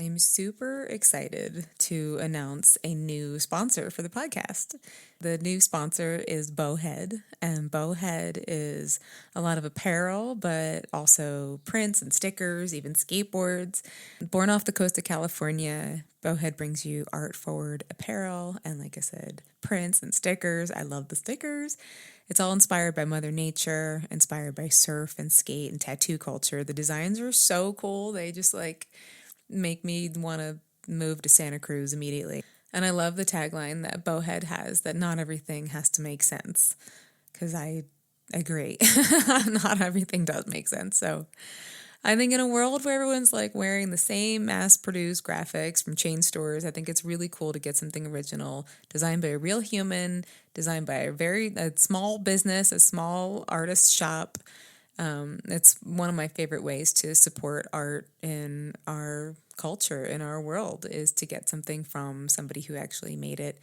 I'm super excited to announce a new sponsor for the podcast. The new sponsor is Bowhead, and Bowhead is a lot of apparel, but also prints and stickers, even skateboards. Born off the coast of California, Bowhead brings you art-forward apparel and, like I said, prints and stickers. I love the stickers. It's all inspired by Mother Nature, inspired by surf and skate and tattoo culture. The designs are so cool. They just make me want to move to Santa Cruz immediately. And I love the tagline that Bowhead has, that not everything has to make sense, because I agree. Not everything does make sense. So I think in a world where everyone's wearing the same mass-produced graphics from chain stores, I think it's really cool to get something original, designed by a real human, designed by a small business, a small artist shop. It's one of my favorite ways to support art in our culture, in our world, is to get something from somebody who actually made it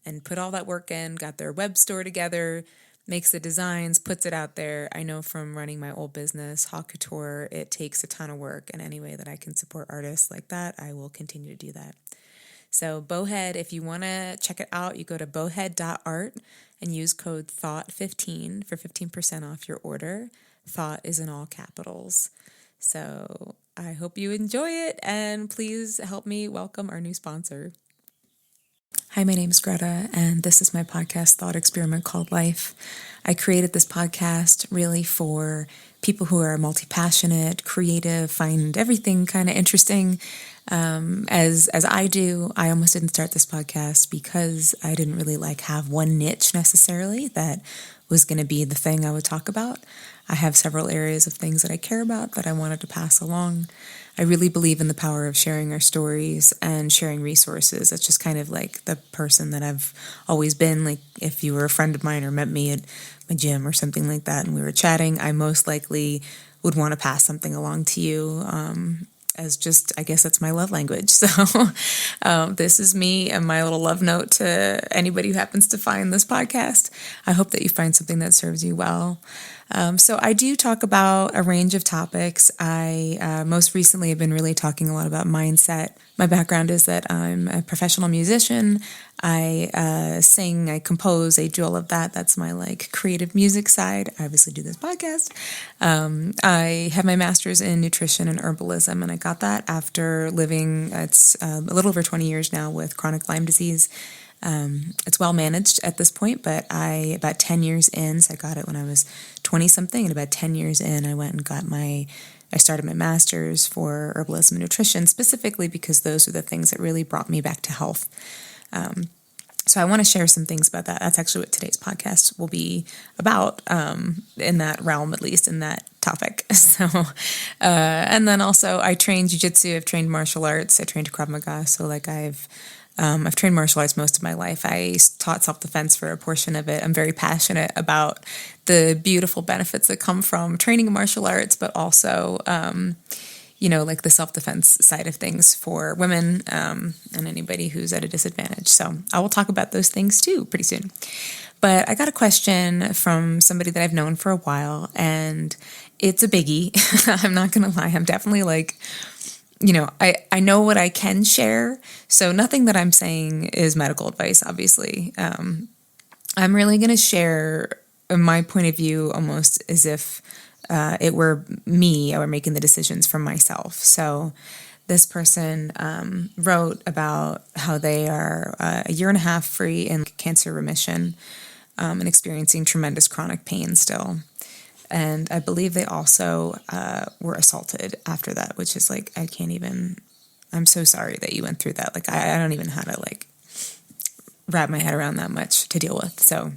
and put all that work in, got their web store together, makes the designs, puts it out there. I know from running my old business, Haute Couture, it takes a ton of work, and any way that I can support artists like that, I will continue to do that. So Bowhead, if you want to check it out, you go to bowhead.art and use code THOUGHT15 for 15% off your order. Thought is in all capitals. So I hope you enjoy it, and please help me welcome our new sponsor. Hi, my name is Greta, and this is my podcast thought experiment called Life. I created this podcast really for people who are multi-passionate, creative, find everything kind of interesting. As I do, I almost didn't start this podcast because I didn't really have one niche necessarily that was going to be the thing I would talk about. I have several areas of things that I care about that I wanted to pass along. I really believe in the power of sharing our stories and sharing resources. That's just kind of the person that I've always been. If you were a friend of mine or met me at my gym or something like that and we were chatting, I most likely would want to pass something along to you, as just, I guess that's my love language. So this is me and my little love note to anybody who happens to find this podcast. I hope that you find something that serves you well. So I do talk about a range of topics. I most recently have been really talking a lot about mindset. My background is that I'm a professional musician. I sing, I compose, I do all of that. That's my creative music side. I obviously do this podcast. I have my master's in nutrition and herbalism, and I got that after living, it's a little over 20 years now with chronic Lyme disease. It's well managed at this point, but about 10 years in, so I got it when I was 20 something, and about 10 years in, I went and I started my master's for herbalism and nutrition, specifically because those are the things that really brought me back to health. So I want to share some things about that. That's actually what today's podcast will be about, in that realm, at least in that topic. So, and then also I trained jiu-jitsu, I've trained martial arts, I trained Krav Maga, so I've trained martial arts most of my life. I taught self-defense for a portion of it. I'm very passionate about the beautiful benefits that come from training martial arts, but also, the self-defense side of things for women and anybody who's at a disadvantage. So I will talk about those things too pretty soon. But I got a question from somebody that I've known for a while, and it's a biggie. I'm not going to lie. I'm definitely I know what I can share, so nothing that I'm saying is medical advice, obviously. I'm really going to share my point of view almost as if it were me, I were making the decisions for myself. So this person wrote about how they are a year and a half free in cancer remission and experiencing tremendous chronic pain still. And I believe they also were assaulted after that, which is I can't even, I'm so sorry that you went through that. I don't even know how to wrap my head around that much to deal with. So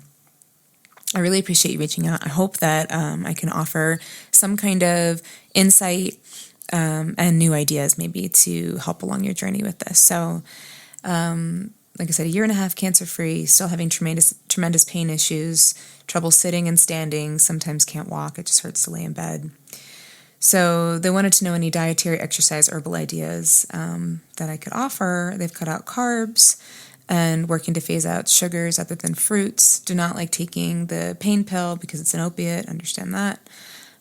I really appreciate you reaching out. I hope that I can offer some kind of insight and new ideas maybe to help along your journey with this. So like I said, a year and a half cancer-free, still having tremendous pain issues, trouble sitting and standing, sometimes can't walk, it just hurts to lay in bed. So they wanted to know any dietary, exercise, herbal ideas that I could offer. They've cut out carbs and working to phase out sugars other than fruits. Do not like taking the pain pill because it's an opiate, understand that.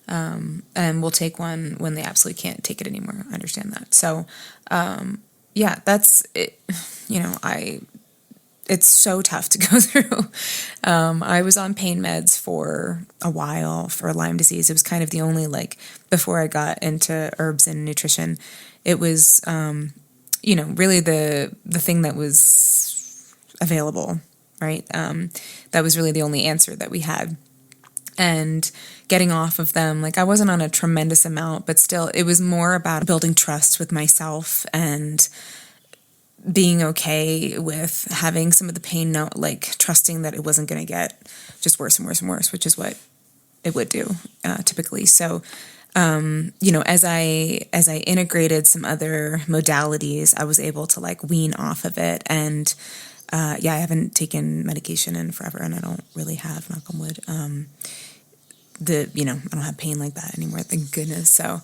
And will take one when they absolutely can't take it anymore. I understand that. So, yeah, that's it. It's so tough to go through. I was on pain meds for a while for Lyme disease. It was kind of the only, before I got into herbs and nutrition, it was, really the thing that was available, right? That was really the only answer that we had. And getting off of them, I wasn't on a tremendous amount, but still, it was more about building trust with myself and being okay with having some of the pain, trusting that it wasn't going to get just worse and worse and worse, which is what it would do typically. So, as I integrated some other modalities, I was able to wean off of it. And I haven't taken medication in forever, and I don't really have, knock on wood. I don't have pain like that anymore, thank goodness. So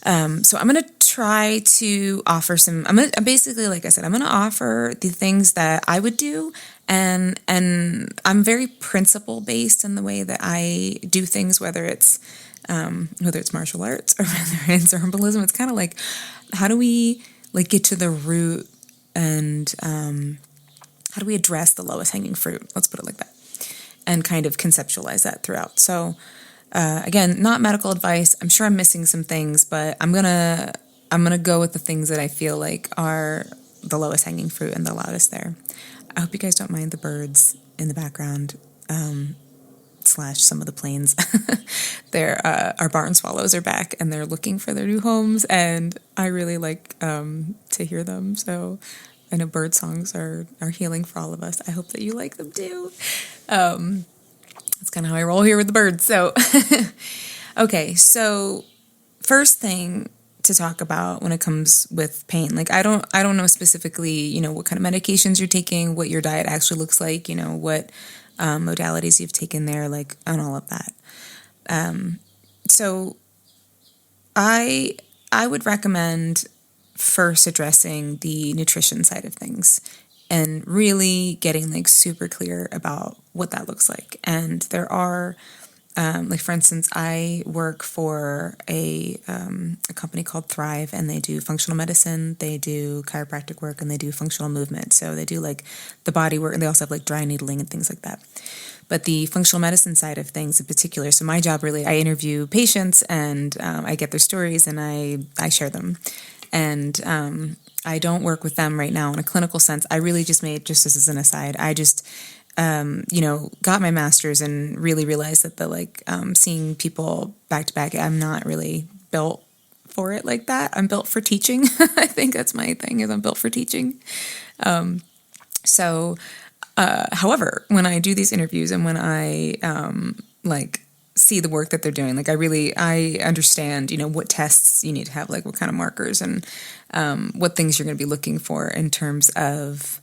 I'm going to try to offer I'm basically, like I said, I'm going to offer the things that I would do. And I'm very principle based in the way that I do things, whether it's martial arts or whether it's herbalism. It's kind of like, how do we get to the root, and how do we address the lowest hanging fruit? Let's put it like that, and kind of conceptualize that throughout. So again, not medical advice. I'm sure I'm missing some things, but I'm gonna go with the things that I feel like are the lowest hanging fruit and the loudest there. I hope you guys don't mind the birds in the background, / some of the planes. Our barn swallows are back, and they're looking for their new homes, and I really like to hear them. So I know bird songs are healing for all of us. I hope that you like them too. That's kind of how I roll here with the birds. So, okay. So first thing to talk about when it comes with pain, I don't know specifically, what kind of medications you're taking, what your diet actually looks like, what modalities you've taken there, and all of that. So I would recommend first addressing the nutrition side of things and really getting super clear about what that looks like. And there are, for instance, I work for a company called Thrive, and they do functional medicine, they do chiropractic work, and they do functional movement. So they do the body work, and they also have dry needling and things like that. But the functional medicine side of things in particular, so my job really, I interview patients, and I get their stories, and I share them. And I don't work with them right now in a clinical sense. I really just as an aside, I just, got my master's and really realized that seeing people back to back, I'm not really built for it like that. I'm built for teaching. I think that's my thing, is I'm built for teaching. However, when I do these interviews and when I, see the work that they're doing, I understand, what tests you need to have, what kind of markers and what things you're going to be looking for in terms of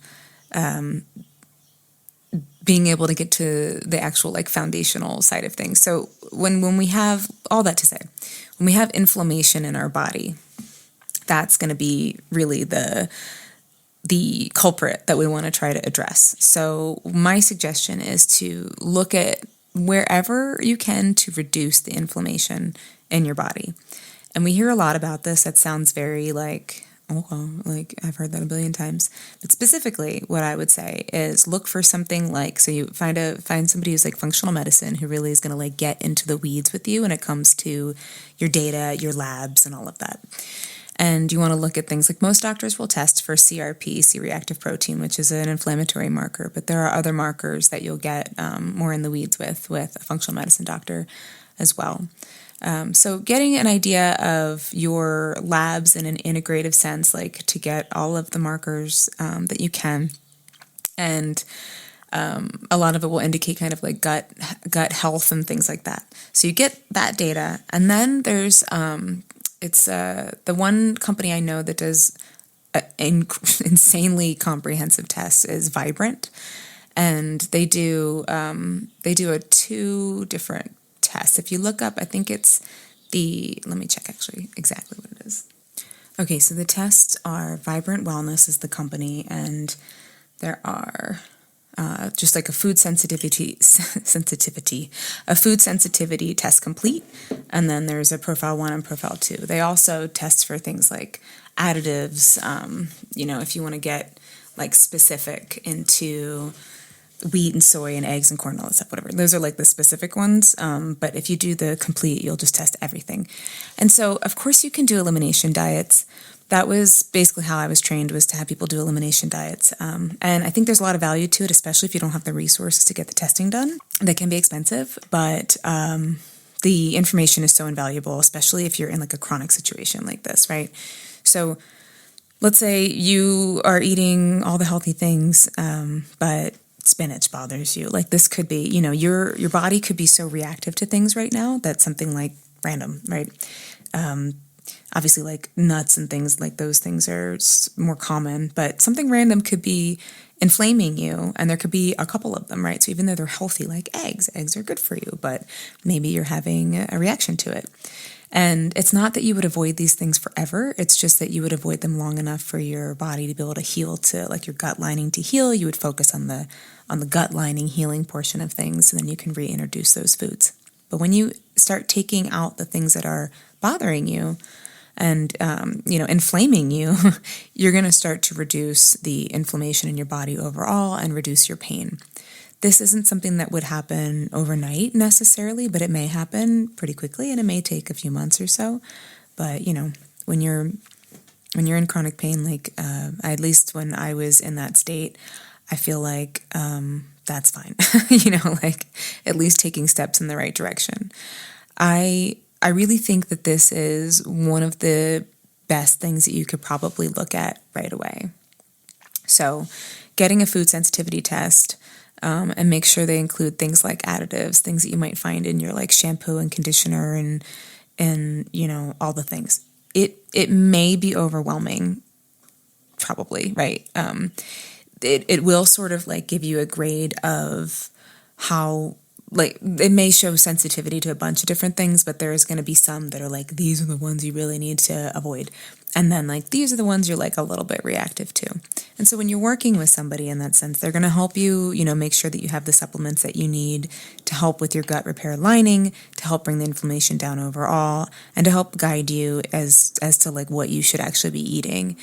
being able to get to the actual foundational side of things. So when we have all that to say, when we have inflammation in our body, that's going to be really the culprit that we want to try to address. So my suggestion is to look at wherever you can to reduce the inflammation in your body. And we hear a lot about this. That sounds very I've heard that a billion times. But specifically, what I would say is look for something so you find somebody who's functional medicine, who really is going to get into the weeds with you when it comes to your data, your labs, and all of that. And you want to look at things most doctors will test for CRP, C-reactive protein, which is an inflammatory marker. But there are other markers that you'll get more in the weeds with a functional medicine doctor as well. So getting an idea of your labs in an integrative sense, to get all of the markers that you can. And a lot of it will indicate kind of gut health and things like that. So you get that data. And then there's... It's the one company I know that does insanely comprehensive tests is Vibrant, and they do a 2 different tests. If you look up, I think it's let me check actually exactly what it is. Okay, so the tests are Vibrant Wellness is the company, and there are just like a food sensitivity test complete. And then there's a profile 1 and profile 2. They also test for things like additives, if you want to get like specific into wheat and soy and eggs and corn and all that stuff, whatever. Those are like the specific ones. But if you do the complete, you'll just test everything. And so, of course, you can do elimination diets. That was basically how I was trained, was to have people do elimination diets. And I think there's a lot of value to it, especially if you don't have the resources to get the testing done. They can be expensive, but the information is so invaluable, especially if you're in like a chronic situation like this, right? So let's say you are eating all the healthy things, but spinach bothers you. Like this could be, your body could be so reactive to things right now that something like random, right? Obviously, like nuts and things like those things are more common, but something random could be inflaming you, and there could be a couple of them, right? So even though they're healthy, like eggs are good for you, but maybe you're having a reaction to it. And it's not that you would avoid these things forever. It's just that you would avoid them long enough for your body to be able to heal, to like your gut lining to heal. You would focus on the gut lining healing portion of things, and then you can reintroduce those foods. But when you start taking out the things that are bothering you and inflaming you, you're going to start to reduce the inflammation in your body overall and reduce your pain. This isn't something that would happen overnight necessarily, but it may happen pretty quickly, and it may take a few months or so. But when you're in chronic pain, like at least when I was in that state, I feel like that's fine. Like at least taking steps in the right direction. I really think that this is one of the best things that you could probably look at right away. So getting a food sensitivity test, and make sure they include things like additives, things that you might find in your like shampoo and conditioner and all the things. It may be overwhelming, probably, right? It will sort of like give you a grade of how, like, it may show sensitivity to a bunch of different things, but there's going to be some that are like, these are the ones you really need to avoid. And then like, these are the ones you're like a little bit reactive to. And so when you're working with somebody in that sense, they're going to help you, make sure that you have the supplements that you need to help with your gut repair lining, to help bring the inflammation down overall, and to help guide you as to like what you should actually be eating.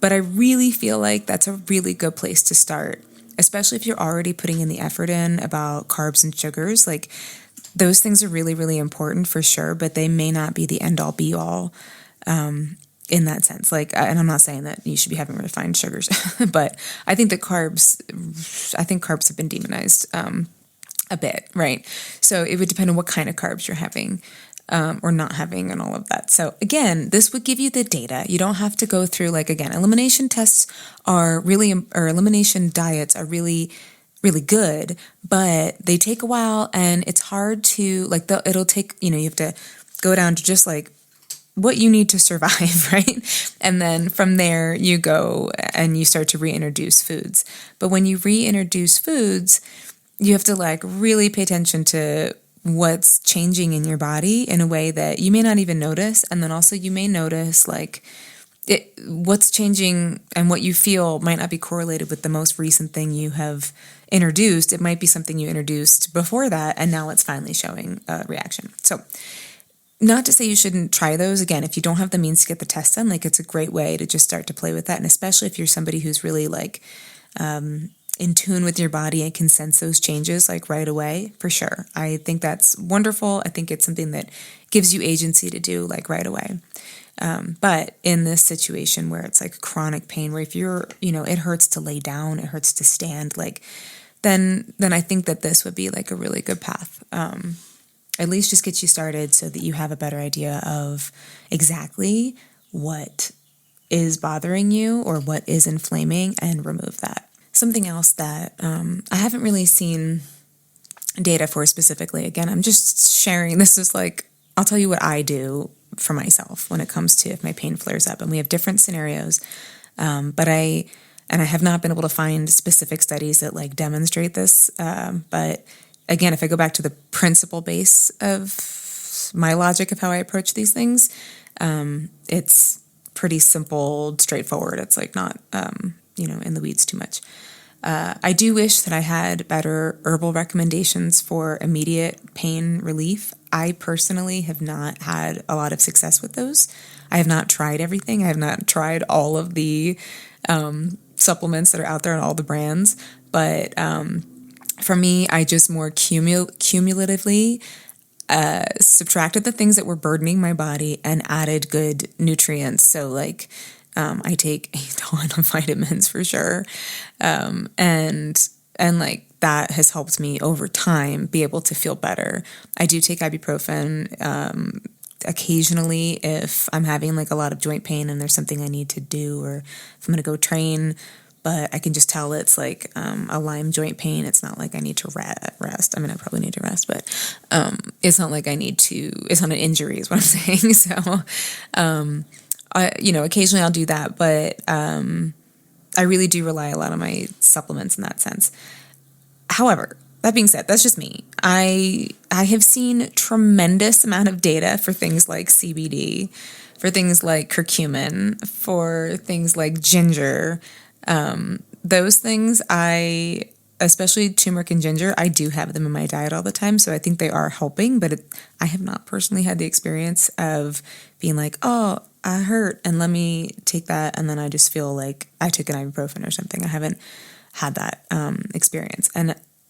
But I really feel like that's a really good place to start, especially if you're already putting in the effort in about carbs and sugars. Like those things are really, really important for sure, but they may not be the end all be all in that sense. Like, and I'm not saying that you should be having refined sugars, but I think that carbs have been demonized a bit, right? So it would depend on what kind of carbs you're having. Or not having and all of that. So again, this would give you the data. You don't have to go through, like, again, elimination tests or elimination diets are really, really good, but they take a while, and it's hard to, like, it'll take, you have to go down to just like what you need to survive, right? And then from there you go and you start to reintroduce foods. But when you reintroduce foods, you have to like really pay attention to what's changing in your body in a way that you may not even notice. And then also you may notice like what's changing and what you feel might not be correlated with the most recent thing you have introduced. It might be something you introduced before that, and now it's finally showing a reaction. So not to say you shouldn't try those. Again, if you don't have the means to get the test done, like it's a great way to just start to play with that. And especially if you're somebody who's really like in tune with your body and can sense those changes like right away, for sure. I think that's wonderful. I think it's something that gives you agency to do like right away. But in this situation where it's like chronic pain, where if you're, it hurts to lay down, it hurts to stand, like, then I think that this would be like a really good path. At least just get you started so that you have a better idea of exactly what is bothering you or what is inflaming, and remove that. Something else that I haven't really seen data for specifically, again, I'm just sharing, this is like, I'll tell you what I do for myself when it comes to if my pain flares up, and we have different scenarios, but I have not been able to find specific studies that like demonstrate this, but again, if I go back to the principle base of my logic of how I approach these things, it's pretty simple, straightforward. It's like not, in the weeds too much. I do wish that I had better herbal recommendations for immediate pain relief. I personally have not had a lot of success with those. I have not tried everything. I have not tried all of the supplements that are out there and all the brands. But for me, I just more cumulatively subtracted the things that were burdening my body and added good nutrients. So like I take a ton of vitamins for sure. And like that has helped me over time be able to feel better. I do take ibuprofen occasionally if I'm having like a lot of joint pain and there's something I need to do, or if I'm going to go train, but I can just tell it's like a Lyme joint pain. It's not like I need to rest. I mean, I probably need to rest, but it's not like I need to, it's not an injury is what I'm saying. So, occasionally I'll do that, but I really do rely a lot on my supplements in that sense. However, that being said, that's just me. I have seen tremendous amount of data for things like CBD, for things like curcumin, for things like ginger. Those things especially turmeric and ginger, I do have them in my diet all the time, so I think they are helping, but I have not personally had the experience of being like, oh, I hurt, and let me take that, and then I just feel like I took an ibuprofen or something. I haven't had that experience.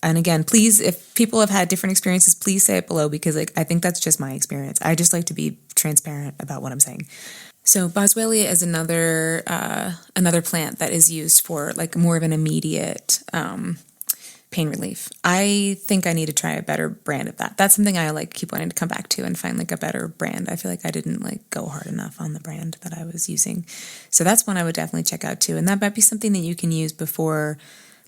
And again, please, if people have had different experiences, please say it below, because like I think that's just my experience. I just like to be transparent about what I'm saying. So boswellia is another plant that is used for like more of an immediate pain relief. I think I need to try a better brand of that. That's something I like keep wanting to come back to and find like a better brand. I feel like I didn't like go hard enough on the brand that I was using. So that's one I would definitely check out too. And that might be something that you can use before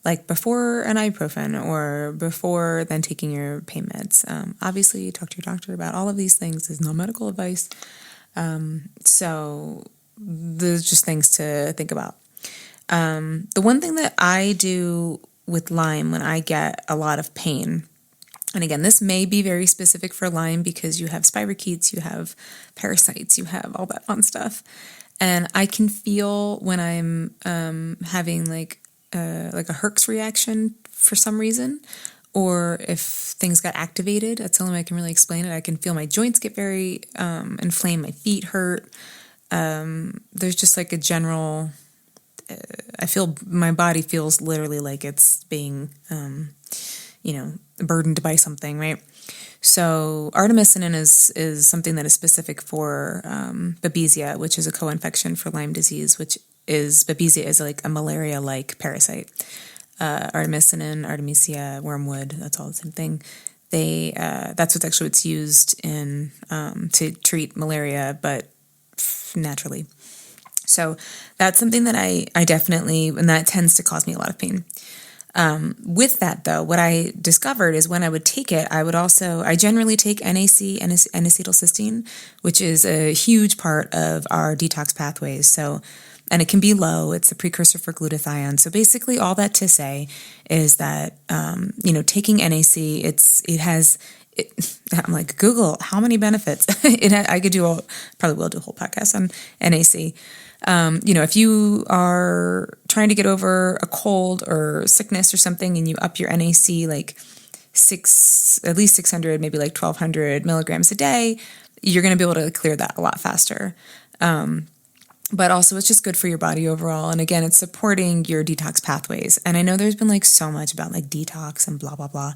an ibuprofen or before then taking your pain meds. Obviously, talk to your doctor about all of these things. There's no medical advice. So there's just things to think about. The one thing that I do with Lyme when I get a lot of pain, and again, this may be very specific for Lyme because you have spirochetes, you have parasites, you have all that fun stuff. And I can feel when I'm having like a Herx reaction for some reason, or if things got activated. That's the only way I can really explain it. I can feel my joints get very inflamed, my feet hurt. There's just like a general, I feel my body feels literally like it's being, burdened by something, right? So artemisinin is something that is specific for Babesia, which is a co-infection for Lyme disease, Babesia is like a malaria-like parasite. Artemisinin, Artemisia, wormwood, that's all the same thing. That's what's used in to treat malaria, but naturally. So that's something that I definitely, and that tends to cause me a lot of pain. With that though, what I discovered is when I would take it, I generally take NAC, N-acetylcysteine, which is a huge part of our detox pathways. So, and it can be low. It's a precursor for glutathione. So basically all that to say is that, taking NAC, I'm like, Google, how many benefits? I could probably will do a whole podcast on NAC. If you are trying to get over a cold or sickness or something and you up your NAC like at least 600, maybe like 1,200 milligrams a day, you're going to be able to clear that a lot faster. But also it's just good for your body overall. And again, it's supporting your detox pathways. And I know there's been like so much about like detox and blah, blah, blah.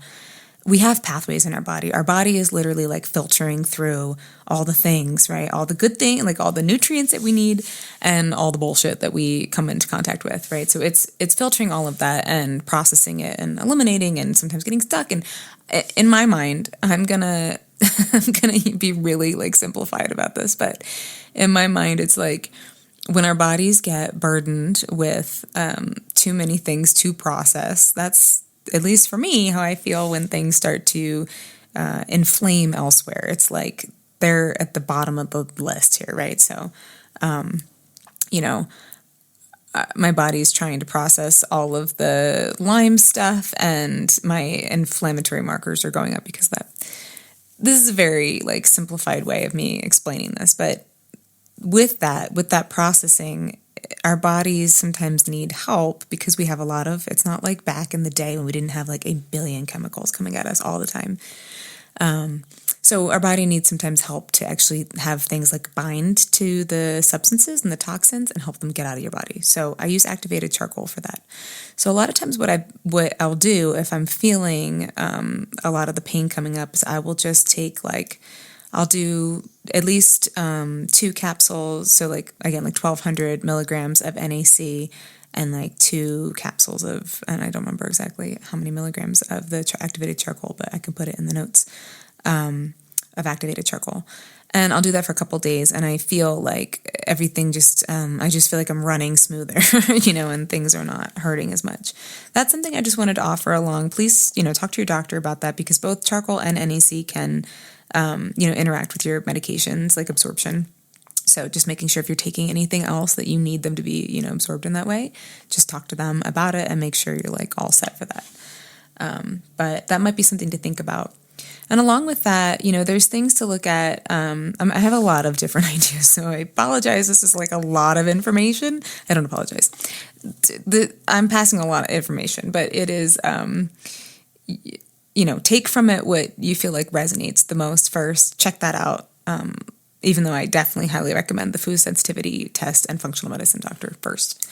We have pathways in our body. Our body is literally like filtering through all the things, right? All the good things, like all the nutrients that we need and all the bullshit that we come into contact with, right? So it's filtering all of that and processing it and eliminating and sometimes getting stuck. And in my mind, I'm gonna be really like simplified about this, but in my mind, it's like when our bodies get burdened with too many things to process, that's, at least for me, how I feel when things start to inflame elsewhere. It's like they're at the bottom of the list here, right? So, my body's trying to process all of the Lyme stuff and my inflammatory markers are going up because of that. This is a very like simplified way of me explaining this, but with that processing, our bodies sometimes need help because we have a lot of, it's not like back in the day when we didn't have like a billion chemicals coming at us all the time. So our body needs sometimes help to actually have things like bind to the substances and the toxins and help them get out of your body. So I use activated charcoal for that. So a lot of times what I'll do if I'm feeling a lot of the pain coming up is I will just take I'll do at least 2 capsules. So like 1,200 milligrams of NaC and like 2 capsules of, and I don't remember exactly how many milligrams of the activated charcoal, but I can put it in the notes, of activated charcoal. And I'll do that for a couple days, and I feel like everything I just feel like I'm running smoother, and things are not hurting as much. That's something I just wanted to offer along. Please, talk to your doctor about that, because both charcoal and NaC can, interact with your medications, like absorption. So just making sure if you're taking anything else that you need them to be, absorbed in that way, just talk to them about it and make sure you're like all set for that. But that might be something to think about. And along with that, there's things to look at. I have a lot of different ideas, so I apologize. This is like a lot of information. I don't apologize. I'm passing a lot of information, but it is, take from it what you feel like resonates the most first. Check that out. Even though I definitely highly recommend the food sensitivity test and functional medicine doctor first.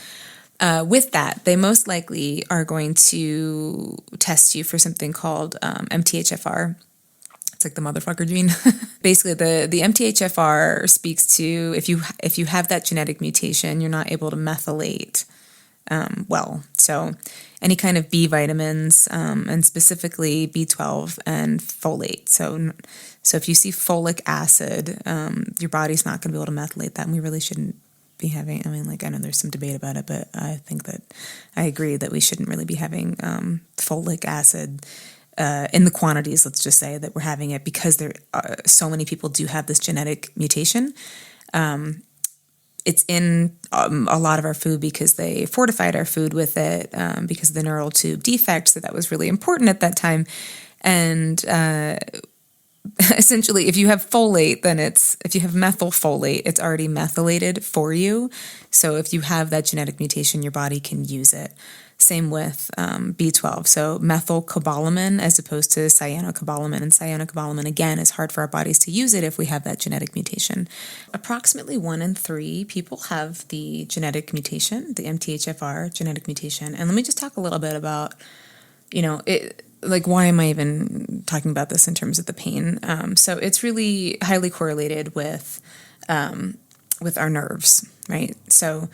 With that, they most likely are going to test you for something called MTHFR. It's like the motherfucker gene. Basically, the MTHFR speaks to if you have that genetic mutation, you're not able to methylate well. So any kind of B vitamins, and specifically B12 and folate. So if you see folic acid, your body's not going to be able to methylate that, and we really shouldn't be having, I know there's some debate about it, but I think that I agree that we shouldn't really be having folic acid in the quantities, let's just say, that we're having it, because so many people do have this genetic mutation. It's in a lot of our food because they fortified our food with it because of the neural tube defect, so that was really important at that time. And essentially, if you have folate, then if you have methylfolate, it's already methylated for you. So if you have that genetic mutation, your body can use it. Same with B12. So methylcobalamin as opposed to cyanocobalamin. And cyanocobalamin, again, is hard for our bodies to use it if we have that genetic mutation. Approximately 1 in 3 people have the genetic mutation, the MTHFR genetic mutation. And let me just talk a little bit about, why am I even talking about this in terms of the pain? So it's really highly correlated with our nerves, right? So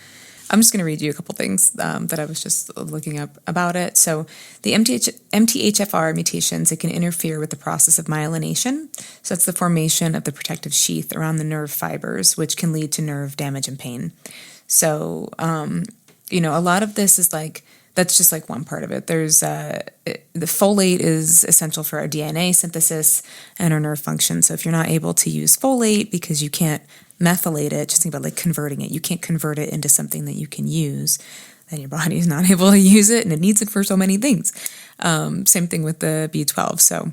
I'm just going to read you a couple things that I was just looking up about it. So the MTHFR mutations, it can interfere with the process of myelination. So that's the formation of the protective sheath around the nerve fibers, which can lead to nerve damage and pain. So, a lot of this is that's just one part of it. There's the folate is essential for our DNA synthesis and our nerve function. So if you're not able to use folate because you can't methylate it, just think about converting it. You can't convert it into something that you can use, then your body is not able to use it, and it needs it for so many things. Same thing with the B12. So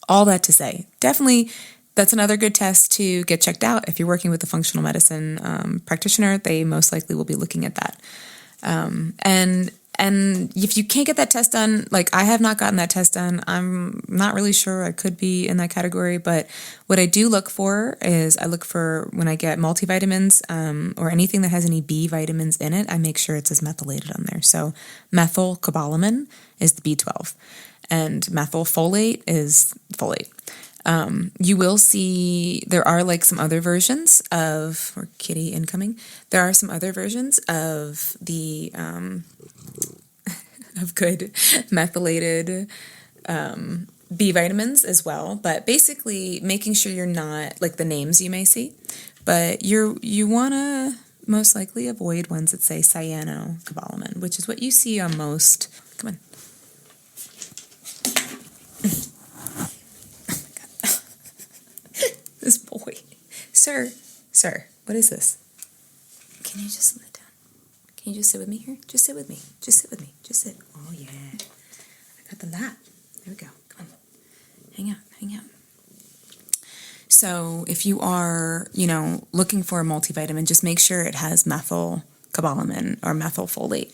all that to say, definitely that's another good test to get checked out. If you're working with a functional medicine practitioner, they most likely will be looking at that. And if you can't get that test done, I have not gotten that test done, I'm not really sure I could be in that category. But what I do look for is when I get multivitamins or anything that has any B vitamins in it, I make sure it says methylated on there. So methylcobalamin is the B12 and methylfolate is folate. You will see there are some other versions of, or kitty incoming, there are some other versions of the of good methylated B vitamins as well, but basically making sure you're not the names you may see, but you want to most likely avoid ones that say cyanocobalamin, which is what you see on most. Come on. This boy. Sir, what is this? Can you just sit down? Can you just sit with me here? Just sit with me. Just sit with me. Just sit. Oh, yeah. I got the lap. There we go. Come on. Hang out. So if you are, looking for a multivitamin, just make sure it has methyl cobalamin or methylfolate.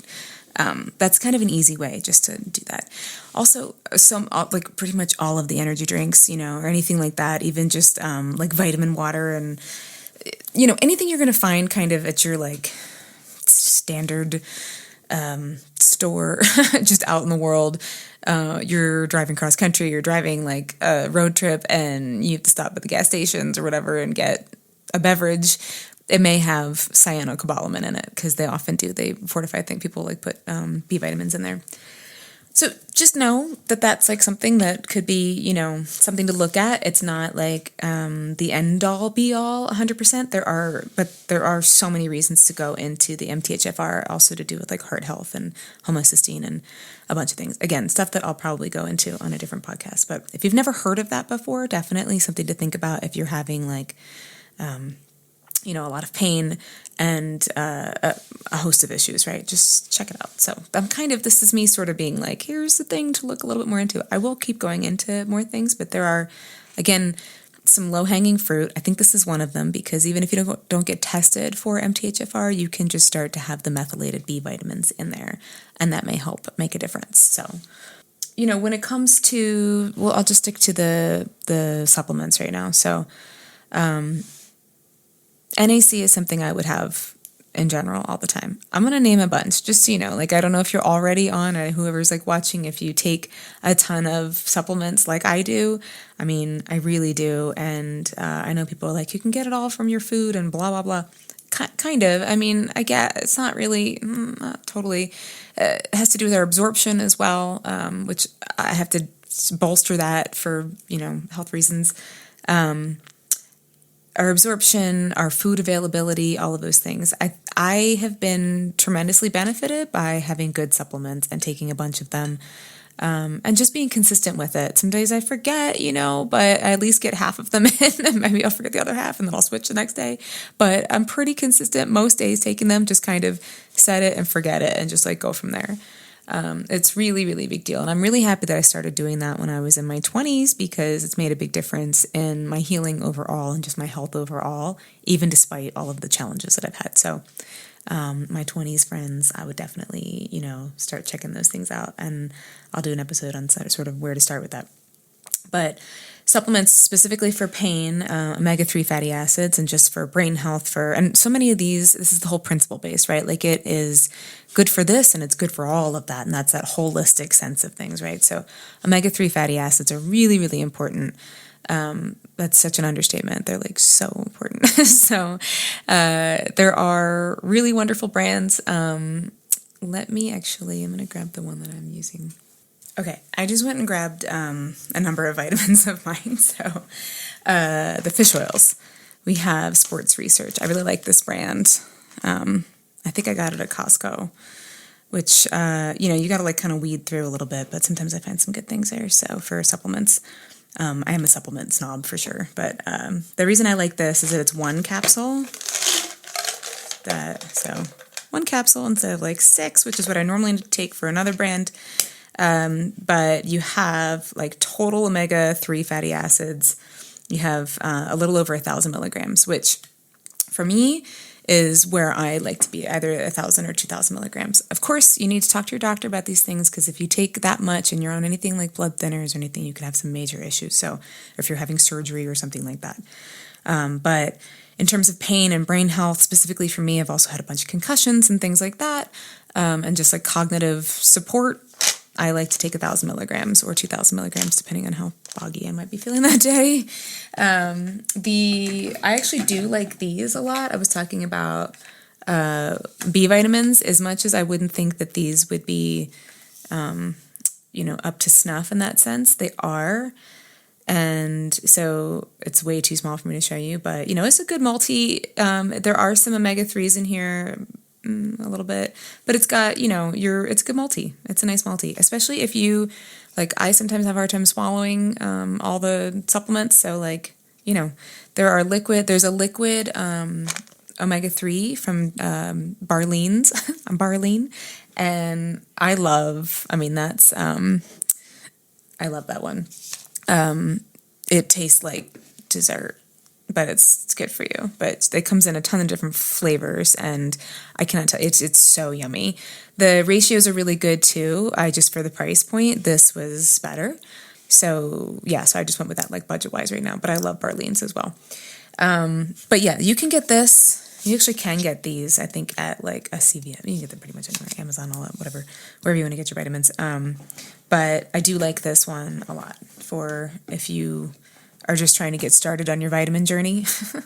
That's kind of an easy way just to do that. Also, like pretty much all of the energy drinks, or anything like that, even just like vitamin water and, anything you're going to find kind of at your like standard store just out in the world. You're driving cross country, you're driving like a road trip, and you have to stop at the gas stations or whatever and get a beverage. It may have cyanocobalamin in it because they often do. They fortify, I think people like put B vitamins in there. So just know that that's like something that could be, something to look at. It's not like the end all be all 100%. There are so many reasons to go into the MTHFR, also to do with like heart health and homocysteine and a bunch of things. Again, stuff that I'll probably go into on a different podcast. But if you've never heard of that before, definitely something to think about if you're having like, a lot of pain and a host of issues, right? Just check it out. So this is me sort of being like, here's the thing to look a little bit more into. I will keep going into more things, but there are, again, some low-hanging fruit. I think this is one of them because even if you don't get tested for MTHFR, you can just start to have the methylated B vitamins in there, and that may help make a difference. So, when it comes to, I'll just stick to the supplements right now. So, NAC is something I would have in general all the time. I'm going to name a bunch just so you know. Like, I don't know if you're already on or whoever's like watching, if you take a ton of supplements like I do. I mean, I really do. And I know people are like, you can get it all from your food and blah, blah, blah. Kind of. I mean, I get it's not really, not totally. It has to do with our absorption as well, which I have to bolster that for, health reasons. Our absorption, our food availability, all of those things. I have been tremendously benefited by having good supplements and taking a bunch of them, and just being consistent with it. Some days I forget, but I at least get half of them in, and maybe I'll forget the other half, and then I'll switch the next day. But I'm pretty consistent most days taking them, just kind of set it and forget it and just like go from there. It's really, really big deal. And I'm really happy that I started doing that when I was in my 20s because it's made a big difference in my healing overall and just my health overall, even despite all of the challenges that I've had. So my 20s friends, I would definitely, start checking those things out. And I'll do an episode on sort of where to start with that. But supplements specifically for pain, omega-3 fatty acids, and just for brain health, and so many of these, this is the whole principle base, right? Like it is good for this and it's good for all of that. And that's that holistic sense of things, right? So omega-3 fatty acids are really, really important. That's such an understatement. They're like so important. So there are really wonderful brands. I'm going to grab the one that I'm using. Okay, I just went and grabbed a number of vitamins of mine. So the fish oils. We have Sports Research. I really like this brand. I think I got it at Costco, which, you got to like kind of weed through a little bit, but sometimes I find some good things there. So for supplements, I am a supplement snob for sure. But the reason I like this is that it's one capsule. One capsule instead of like 6, which is what I normally take for another brand. But you have like total omega-3 fatty acids. You have a little over 1,000 milligrams, which for me is where I like to be, either 1,000 or 2,000 milligrams. Of course, you need to talk to your doctor about these things because if you take that much and you're on anything like blood thinners or anything, you could have some major issues. So, or if you're having surgery or something like that. But in terms of pain and brain health, specifically for me, I've also had a bunch of concussions and things like that, and just like cognitive support. I like to take 1,000 milligrams or 2,000 milligrams, depending on how foggy I might be feeling that day. I actually do like these a lot. I was talking about B vitamins. As much as I wouldn't think that these would be, up to snuff in that sense, they are. And so it's way too small for me to show you, but it's a good multi. There are some omega-3s in here. A little bit, but it's got, it's a good multi. It's a nice multi, especially if you, like, I sometimes have a hard time swallowing all the supplements. So like, there's a liquid omega-3 from Barlean, and I love that one. It tastes like dessert. but it's good for you. But it comes in a ton of different flavors, and I cannot tell, it's so yummy. The ratios are really good too. For the price point, this was better. So yeah, so I just went with that, like, budget wise right now, but I love Barleans as well. But yeah, you can get this. You actually can get these, I think, at like a CVS. You can get them pretty much anywhere, Amazon, all that, whatever, wherever you want to get your vitamins. But I do like this one a lot for if you are just trying to get started on your vitamin journey. So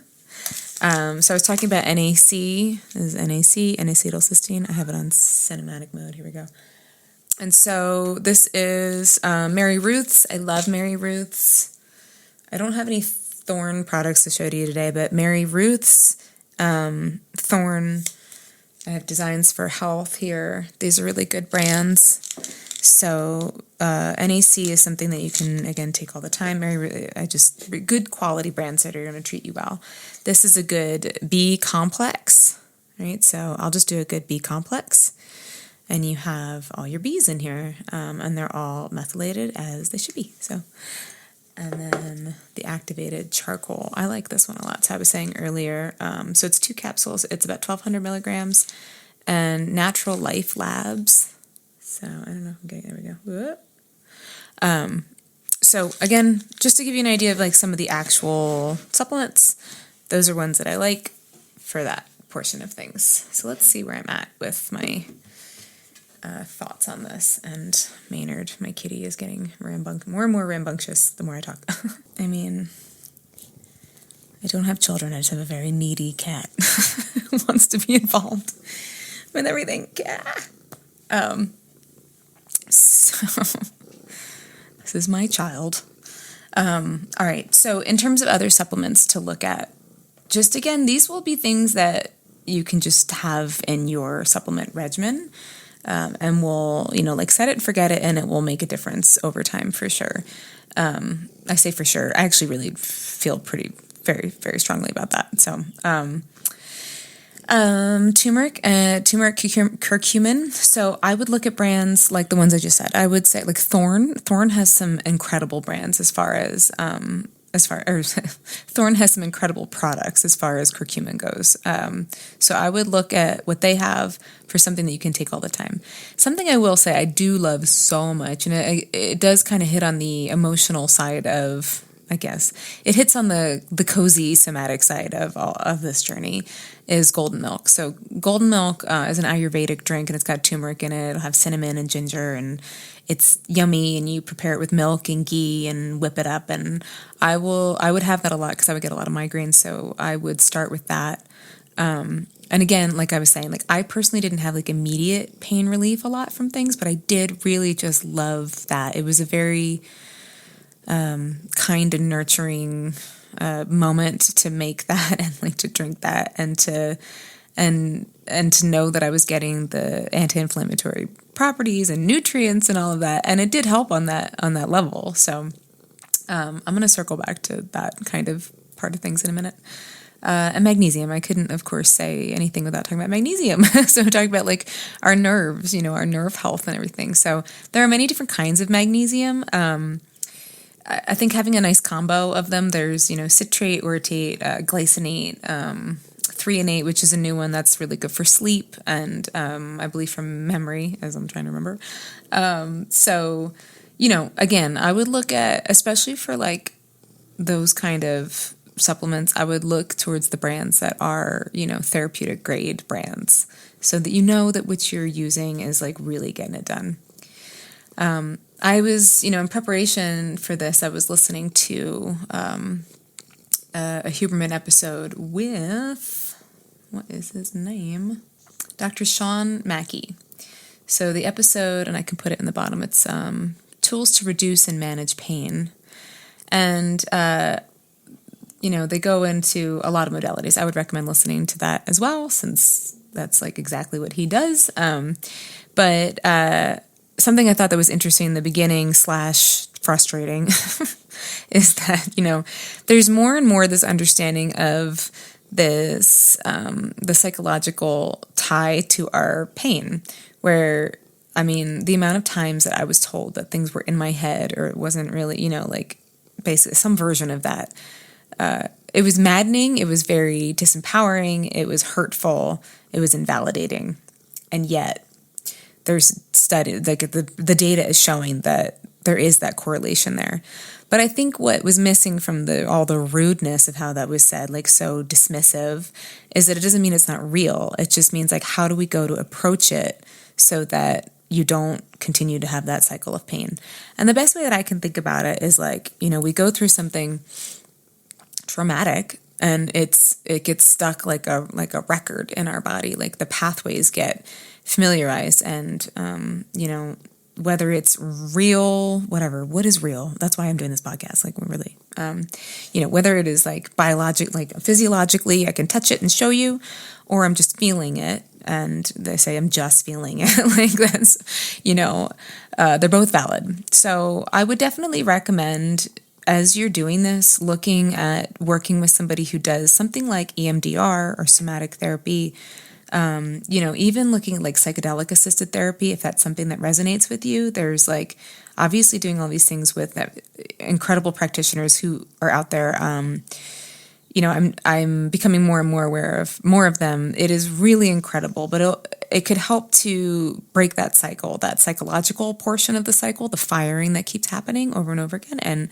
I was talking about NAC. This is NAC, N-acetylcysteine. I have it on cinematic mode. Here we go. And so this is Mary Ruth's. I love Mary Ruth's. I don't have any Thorne products to show to you today, but Mary Ruth's, Thorne. I have Designs for Health here. These are really good brands. So NAC is something that you can, again, take all the time. Good quality brands that are going to treat you well. This is a good B complex, right? So I'll just do a good B complex. And you have all your Bs in here, and they're all methylated as they should be. So, and then the activated charcoal. I like this one a lot. So I was saying earlier, so it's 2 capsules. It's about 1,200 milligrams, and Natural Life Labs. So I don't know. Okay, there we go. So again, just to give you an idea of like some of the actual supplements, those are ones that I like for that portion of things. So let's see where I'm at with my thoughts on this. And Maynard, my kitty, is getting more and more rambunctious the more I talk. I mean, I don't have children. I just have a very needy cat who wants to be involved with everything. So this is my child. All right. So in terms of other supplements to look at, just again, these will be things that you can just have in your supplement regimen. And we'll, like, set it and forget it, and it will make a difference over time for sure. I say for sure. I actually really feel very, very strongly about that. So, turmeric, curcumin. So I would look at brands like the ones I just said. I would say like Thorne. Thorne has some incredible brands Thorne has some incredible products as far as curcumin goes. So I would look at what they have for something that you can take all the time. Something I will say I do love so much, and it does kind of hit on the emotional side of, I guess, it hits on the cozy somatic side of this journey, is golden milk. So golden milk is an Ayurvedic drink, and it's got turmeric in it. It'll have cinnamon and ginger, and it's yummy, and you prepare it with milk and ghee and whip it up. And I would have that a lot because I would get a lot of migraines. So I would start with that. And again, like I was saying, like I personally didn't have like immediate pain relief a lot from things, but I did really just love that. It was a very kind and nurturing moment to make that and like to drink that and to know that I was getting the anti-inflammatory properties and nutrients and all of that, and it did help on that level. So I'm going to circle back to that kind of part of things in a minute. And magnesium, I couldn't, of course, say anything without talking about magnesium. So talking about like our nerves, our nerve health and everything. So there are many different kinds of magnesium. I think having a nice combo of them, there's, citrate, orotate, glycinate, threonate, which is a new one that's really good for sleep, and I believe from memory, as I'm trying to remember. So, again, I would look at, especially for like those kind of supplements, I would look towards the brands that are, therapeutic grade brands, so that that what you're using is like really getting it done. I was, in preparation for this, I was listening to a Huberman episode with, what is his name? Dr. Sean Mackey. So the episode, and I can put it in the bottom, it's Tools to Reduce and Manage Pain. And, they go into a lot of modalities. I would recommend listening to that as well, since that's like exactly what he does. But something I thought that was interesting in the beginning / frustrating is that, there's more and more this understanding of this, the psychological tie to our pain, where, the amount of times that I was told that things were in my head, or it wasn't really, like basically some version of that, it was maddening. It was very disempowering. It was hurtful. It was invalidating. And yet there's studies, like the data is showing that there is that correlation there. But I think what was missing from all the rudeness of how that was said, like so dismissive, is that it doesn't mean it's not real. It just means like, how do we go to approach it so that you don't continue to have that cycle of pain? And the best way that I can think about it is like, we go through something traumatic and it gets stuck like a record in our body. Like the pathways get familiarized and, whether it's real, whatever, what is real? That's why I'm doing this podcast. Like, we're really, whether it is like physiologically, I can touch it and show you, or I'm just feeling it. And they say I'm just feeling it. Like that's, they're both valid. So I would definitely recommend, as you're doing this, looking at working with somebody who does something like EMDR or somatic therapy. Even looking at like psychedelic assisted therapy, if that's something that resonates with you. There's like obviously doing all these things with incredible practitioners who are out there. I'm becoming more and more aware of more of them. It is really incredible, but it could help to break that cycle, that psychological portion of the cycle, the firing that keeps happening over and over again. And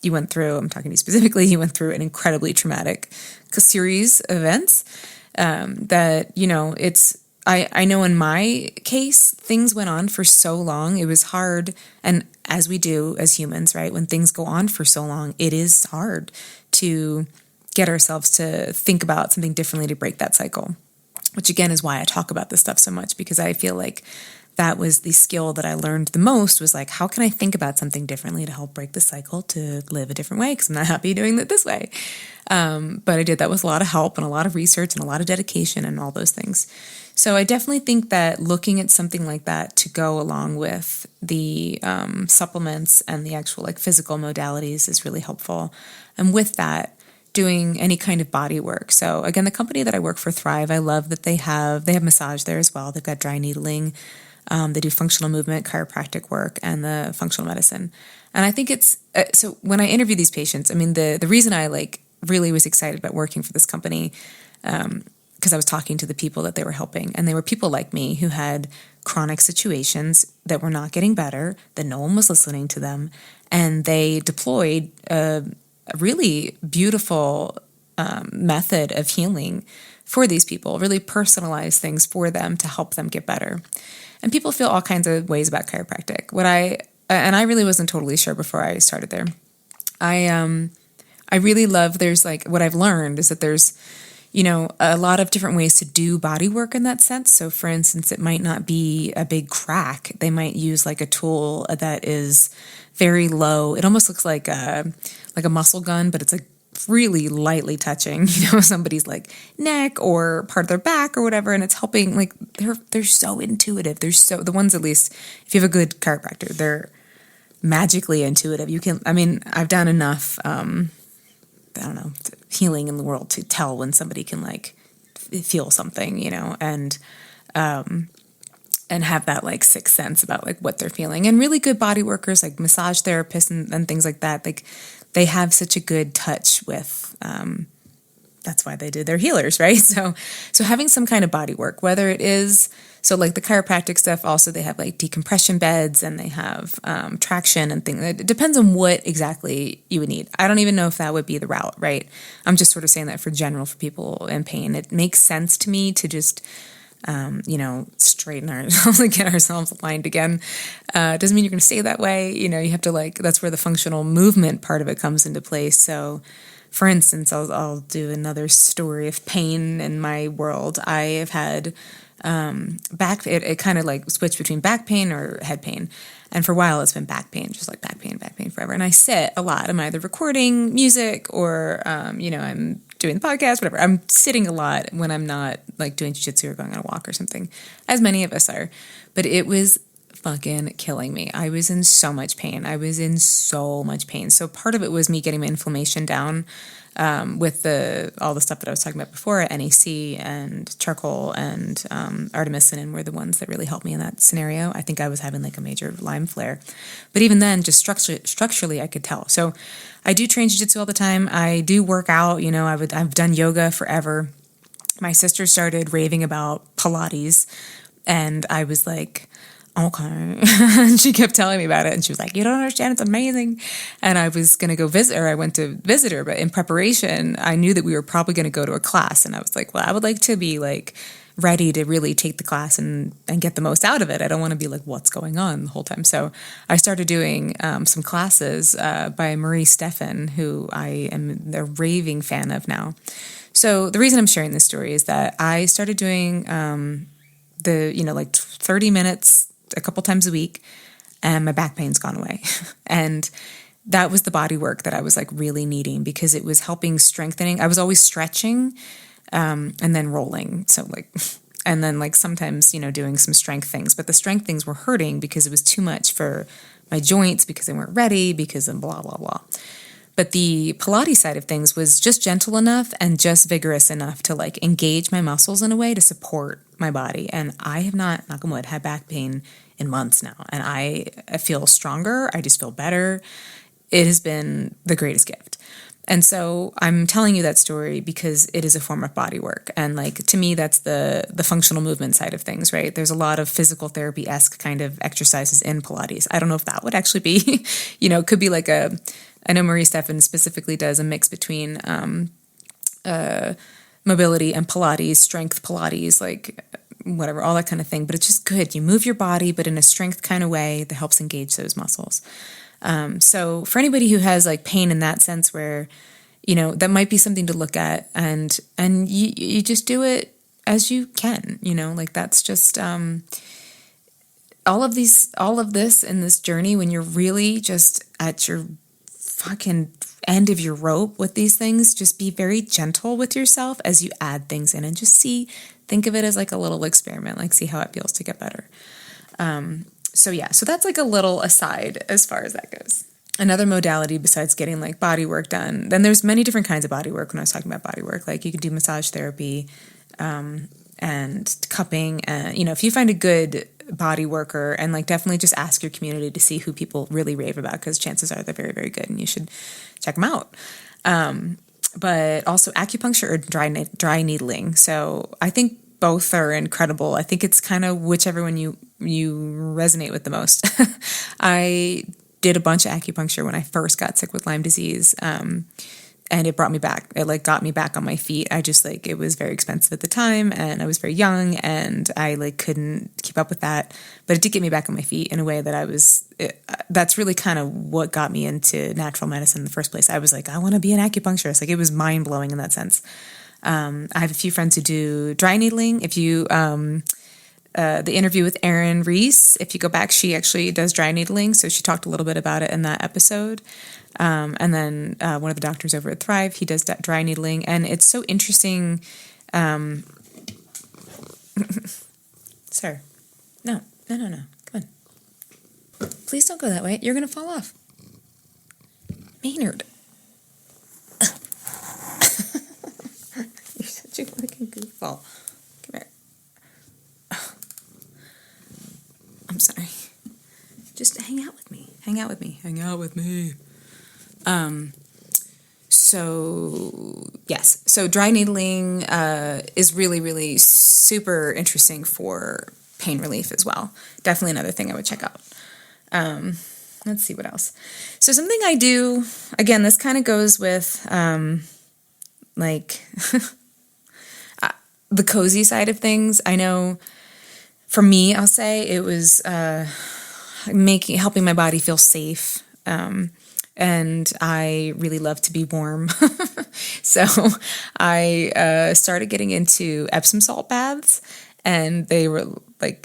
I'm talking to you specifically, you went through an incredibly traumatic series of events. I know in my case, things went on for so long. It was hard. And as we do as humans, right? When things go on for so long, it is hard to get ourselves to think about something differently to break that cycle, which again is why I talk about this stuff so much, because I feel like that was the skill that I learned the most, was like, how can I think about something differently to help break the cycle to live a different way? Because I'm not happy doing it this way. But I did that with a lot of help and a lot of research and a lot of dedication and all those things. So I definitely think that looking at something like that to go along with the supplements and the actual like physical modalities is really helpful. And with that, doing any kind of body work. So again, the company that I work for, Thrive, I love that they have massage there as well. They've got dry needling. They do functional movement, chiropractic work, and the functional medicine. And I think it's, so when I interview these patients, I mean, the reason I like really was excited about working for this company, because I was talking to the people that they were helping, and they were people like me who had chronic situations that were not getting better, that no one was listening to them, and they deployed a really beautiful method of healing for these people, really personalized things for them to help them get better. And people feel all kinds of ways about chiropractic. And I really wasn't totally sure before I started there. I really love, there's like, what I've learned is that there's, a lot of different ways to do body work in that sense. So for instance, it might not be a big crack. They might use like a tool that is very low. It almost looks like a muscle gun, but it's like really lightly touching, somebody's like neck or part of their back or whatever. And it's helping, like they're so intuitive. The ones, at least if you have a good chiropractor, they're magically intuitive. I've done enough, healing in the world to tell when somebody can like feel something, and have that like sixth sense about like what they're feeling. And really good body workers, like massage therapists and things like that, like they have such a good touch with, that's why they're healers, right? So having some kind of body work, whether it is, so like the chiropractic stuff, also they have like decompression beds and they have traction and things. It depends on what exactly you would need. I don't even know if that would be the route, right? I'm just sort of saying that for people in pain. It makes sense to me to just, straighten ourselves and get ourselves aligned again. Doesn't mean you're going to stay that way. You have to that's where the functional movement part of it comes into place. So for instance, I'll do another story of pain in my world. I have had it kind of like switched between back pain or head pain. And for a while it's been back pain, just like back pain forever. And I sit a lot. I'm either recording music or, I'm doing the podcast, whatever. I'm sitting a lot when I'm not like doing jiu-jitsu or going on a walk or something, as many of us are. But it was fucking killing me. I was in so much pain. So part of it was me getting my inflammation down with all the stuff that I was talking about before. NAC and charcoal and artemisinin were the ones that really helped me in that scenario. I think I was having like a major Lyme flare. But even then, just structurally, I could tell. So I do train jiu-jitsu all the time. I do work out. I've done yoga forever. My sister started raving about Pilates, and I was like, okay. And she kept telling me about it, and she was like, you don't understand, it's amazing. And I was going to go visit her. I went to visit her, but in preparation, I knew that we were probably going to go to a class. And I was like, well, I would like to be like ready to really take the class and get the most out of it. I don't want to be like, what's going on the whole time. So I started doing some classes by Marie Stephan, who I am a raving fan of now. So the reason I'm sharing this story is that I started doing 30 minutes a couple times a week, and my back pain's gone away. And that was the body work that I was like really needing, because it was helping strengthening. I was always stretching and then rolling. So and then sometimes, doing some strength things, but the strength things were hurting because it was too much for my joints, because they weren't ready, because of blah, blah, blah. But the Pilates side of things was just gentle enough and just vigorous enough to engage my muscles in a way to support my body. And I have not, knock on wood, had back pain in months now. And I feel stronger. I just feel better. It has been the greatest gift. And so I'm telling you that story because it is a form of body work. And to me, that's the functional movement side of things, right? There's a lot of physical therapy-esque kind of exercises in Pilates. I don't know if that would actually be, it could be I know Marie Stephan specifically does a mix between mobility and Pilates, strength Pilates, whatever, all that kind of thing. But it's just good. You move your body, but in a strength kind of way that helps engage those muscles. So for anybody who has pain in that sense, where, that might be something to look at, and you just do it as you can, that's just, all of this in this journey, when you're really just at your fucking end of your rope with these things, just be very gentle with yourself as you add things in, and just think of it as a little experiment, see how it feels to get better. So that's a little aside as far as that goes. Another modality besides getting body work done, then there's many different kinds of body work. When I was talking about body work, you could do massage therapy, and cupping, and if you find a good body worker, and definitely just ask your community to see who people really rave about, because chances are they're very, very good and you should check them out. But also acupuncture or dry needling. So I think both are incredible. I think it's kind of whichever one you resonate with the most. I did a bunch of acupuncture when I first got sick with Lyme disease. And it brought me back. It got me back on my feet. I just it was very expensive at the time, and I was very young, and I couldn't keep up with that. But it did get me back on my feet in a way that that's really kind of what got me into natural medicine in the first place. I was I want to be an acupuncturist. It was mind blowing in that sense. I have a few friends who do dry needling. If you, the interview with Erin Reese, if you go back, she actually does dry needling. So she talked a little bit about it in that episode. And then one of the doctors over at Thrive, he does dry needling, and it's so interesting. Sir, no, come on. Please don't go that way. You're going to fall off. Maynard. You're such a fucking goofball. Come here. I'm sorry. Just hang out with me. Hang out with me. So yes, so dry needling is really, really super interesting for pain relief as well. Definitely another thing I would check out. Let's see what else. So something I do, again, this kind of goes with the cozy side of things. I know for me, I'll say it was helping my body feel safe. And I really love to be warm. So I started getting into Epsom salt baths, and they were a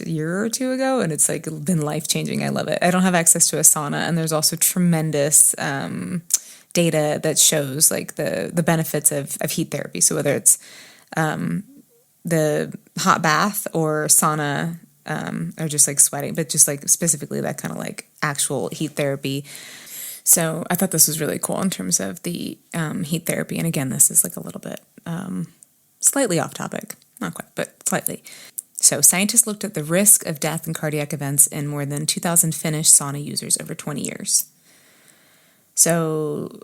year or two ago, and it's been life-changing. I love it. I don't have access to a sauna, and there's also tremendous data that shows the benefits of heat therapy. So whether it's the hot bath or sauna, or just like sweating, but just like specifically that kind of like actual heat therapy. So I thought this was really cool in terms of the heat therapy. And again, this is like a little bit slightly off topic, not quite, but slightly. So scientists looked at the risk of death and cardiac events in more than 2,000 Finnish sauna users over 20 years. So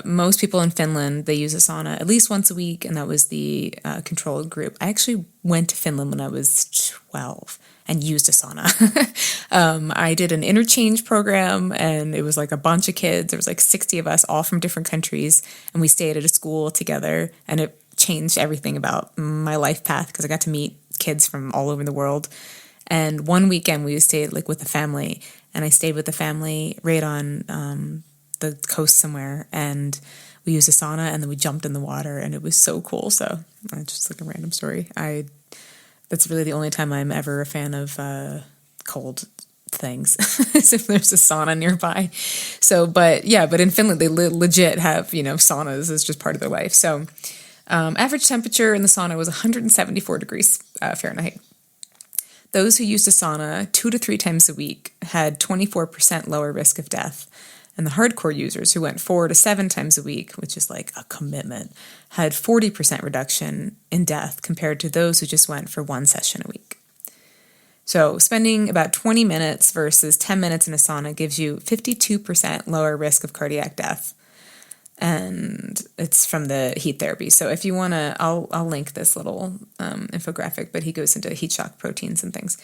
most people in Finland, they use a sauna at least once a week, and that was the controlled group. I actually went to Finland when I was 12 and used a sauna. I did an interchange program, and it was like a bunch of kids. There was like 60 of us, all from different countries, and we stayed at a school together, and it changed everything about my life path because I got to meet kids from all over the world. And one weekend we stayed like with the family, and I stayed with the family right on the coast somewhere, and we used a sauna, and then we jumped in the water, and it was so cool. So just like a random story. That's really the only time I'm ever a fan of cold things is if there's a sauna nearby. So, but in Finland they legit have, saunas as just part of their life. So average temperature in the sauna was 174 degrees Fahrenheit. Those who used a sauna 2 to 3 times a week had 24% lower risk of death. And the hardcore users who went 4 to 7 times a week, which is like a commitment, had 40% reduction in death compared to those who just went for 1 session a week. So spending about 20 minutes versus 10 minutes in a sauna gives you 52% lower risk of cardiac death. And it's from the heat therapy. So if you want to, I'll link this little infographic, but he goes into heat shock proteins and things.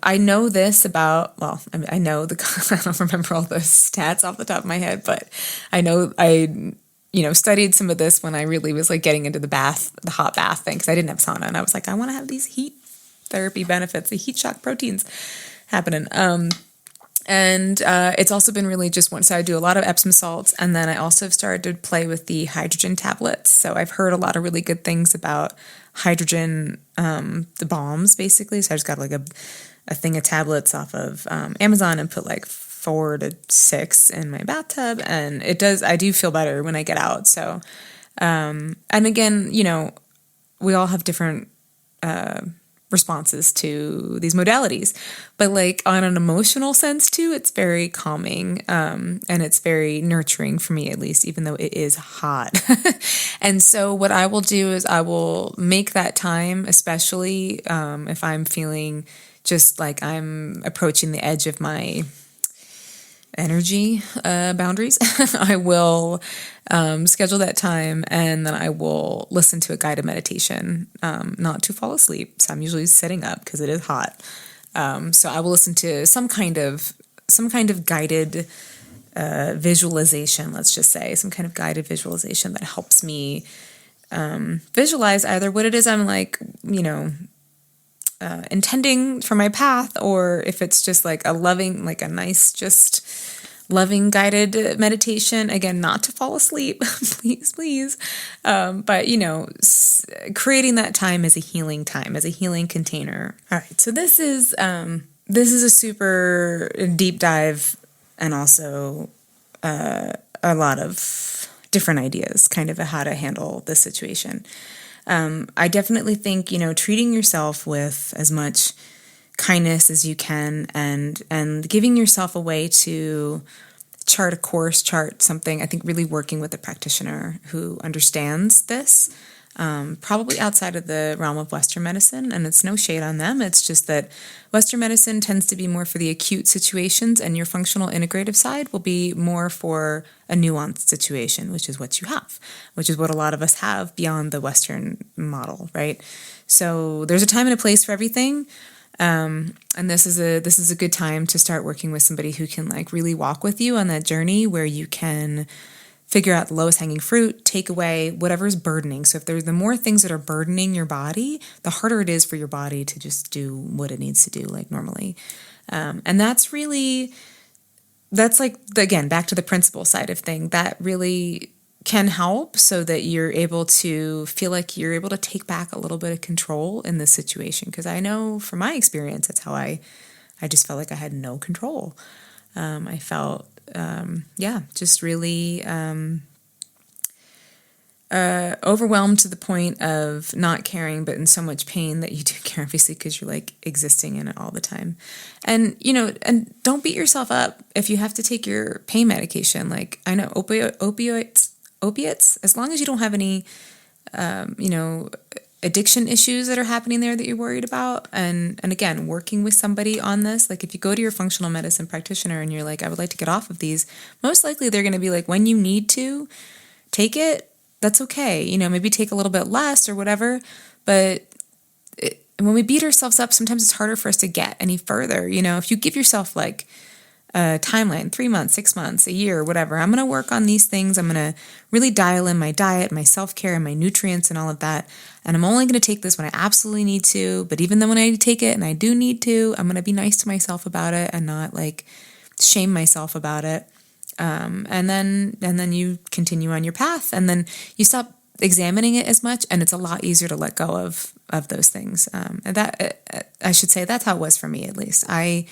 I know this about, I know I don't remember all the stats off the top of my head, but I know I studied some of this when I really was like getting into the hot bath thing, because I didn't have sauna, and I was like, I want to have these heat therapy benefits, the heat shock proteins happening. And it's also been really just one. So I do a lot of Epsom salts, and then I also have started to play with the hydrogen tablets. So I've heard a lot of really good things about hydrogen, the bombs basically. So I just got like a thing of tablets off of Amazon and put like 4 to 6 in my bathtub, and I do feel better when I get out. So, and again, we all have different responses to these modalities, but like on an emotional sense too, it's very calming, and it's very nurturing for me, at least, even though it is hot. And so what I will do is I will make that time, especially if I'm feeling just like I'm approaching the edge of my energy boundaries. I will schedule that time, and then I will listen to a guided meditation, not to fall asleep. So I'm usually sitting up because it is hot. So I will listen to some kind of guided visualization, let's just say, some kind of guided visualization that helps me visualize either what it is I'm like, intending for my path, or if it's just like a loving, like a nice, just loving guided meditation, again, not to fall asleep, please. But creating that time as a healing time, as a healing container. All right. So this is a super deep dive, and also a lot of different ideas kind of how to handle this situation. I definitely think, treating yourself with as much kindness as you can, and giving yourself a way to chart a course, chart something. I think really working with a practitioner who understands this, probably outside of the realm of Western medicine, and it's no shade on them. It's just that Western medicine tends to be more for the acute situations, and your functional integrative side will be more for a nuanced situation, which is what you have, which is what a lot of us have beyond the Western model, right? So there's a time and a place for everything. And this is a good time to start working with somebody who can like really walk with you on that journey, where you can figure out the lowest hanging fruit, take away whatever's burdening. So if there's the more things that are burdening your body, the harder it is for your body to just do what it needs to do like normally. And that's like, again, back to the principle side of thing, that really can help so that you're able to feel like you're able to take back a little bit of control in this situation. Because I know from my experience, that's how I just felt like I had no control. I felt, just really overwhelmed to the point of not caring, but in so much pain that you do care, obviously, because you're like existing in it all the time. And, and don't beat yourself up if you have to take your pain medication. Like, I know opiates, as long as you don't have any, addiction issues that are happening there that you're worried about. And again, working with somebody on this, like if you go to your functional medicine practitioner and you're like, I would like to get off of these, most likely they're going to be like, when you need to take it, that's okay. Maybe take a little bit less or whatever. But when we beat ourselves up, sometimes it's harder for us to get any further. If you give yourself like a timeline, 3 months, 6 months, a year, whatever, I'm going to work on these things. I'm going to really dial in my diet, my self-care, and my nutrients and all of that. And I'm only going to take this when I absolutely need to. But even then when I take it and I do need to, I'm going to be nice to myself about it and not like shame myself about it. And then you continue on your path, and then you stop examining it as much, and it's a lot easier to let go of those things. And that, I should say, that's how it was for me, at least. I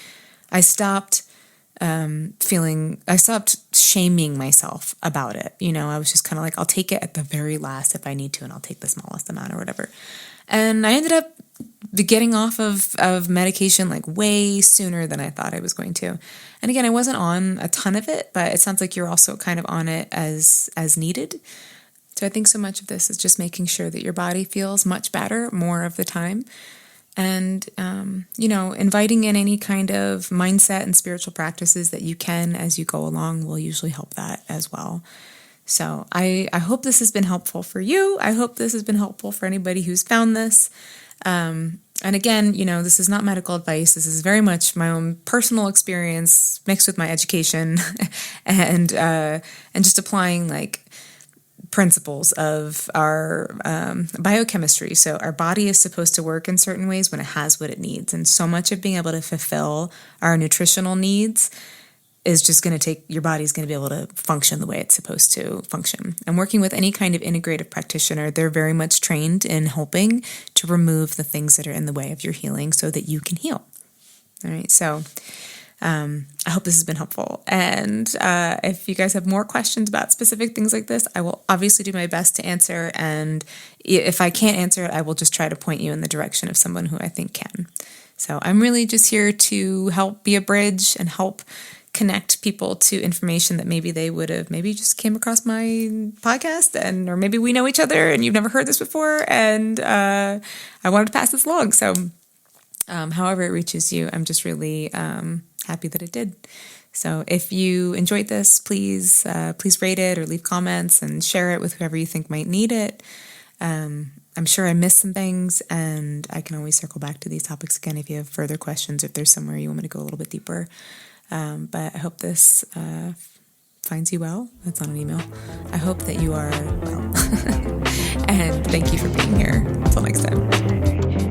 stopped I stopped shaming myself about it. I was just kind of like, I'll take it at the very last if I need to, and I'll take the smallest amount or whatever. And I ended up getting off of medication like way sooner than I thought I was going to. And again, I wasn't on a ton of it, but it sounds like you're also kind of on it as needed. So I think so much of this is just making sure that your body feels much better more of the time. And, inviting in any kind of mindset and spiritual practices that you can as you go along will usually help that as well. So I hope this has been helpful for you. I hope this has been helpful for anybody who's found this. And again, this is not medical advice. This is very much my own personal experience mixed with my education and just applying like principles of our biochemistry. So our body is supposed to work in certain ways when it has what it needs. And so much of being able to fulfill our nutritional needs is just going to take, your body's going to be able to function the way it's supposed to function. And working with any kind of integrative practitioner, they're very much trained in helping to remove the things that are in the way of your healing so that you can heal. All right. So I hope this has been helpful. And if you guys have more questions about specific things like this, I will obviously do my best to answer. And if I can't answer it, I will just try to point you in the direction of someone who I think can. So I'm really just here to help be a bridge and help connect people to information that maybe they would have maybe just came across my podcast, or maybe we know each other and you've never heard this before. And I wanted to pass this along. So however it reaches you, I'm just really happy that it did. So if you enjoyed this, please rate it or leave comments and share it with whoever you think might need it. I'm sure I missed some things, and I can always circle back to these topics again if you have further questions, if there's somewhere you want me to go a little bit deeper. But I hope this finds you well. That's on an email. I hope that you are well. And thank you for being here. Until next time.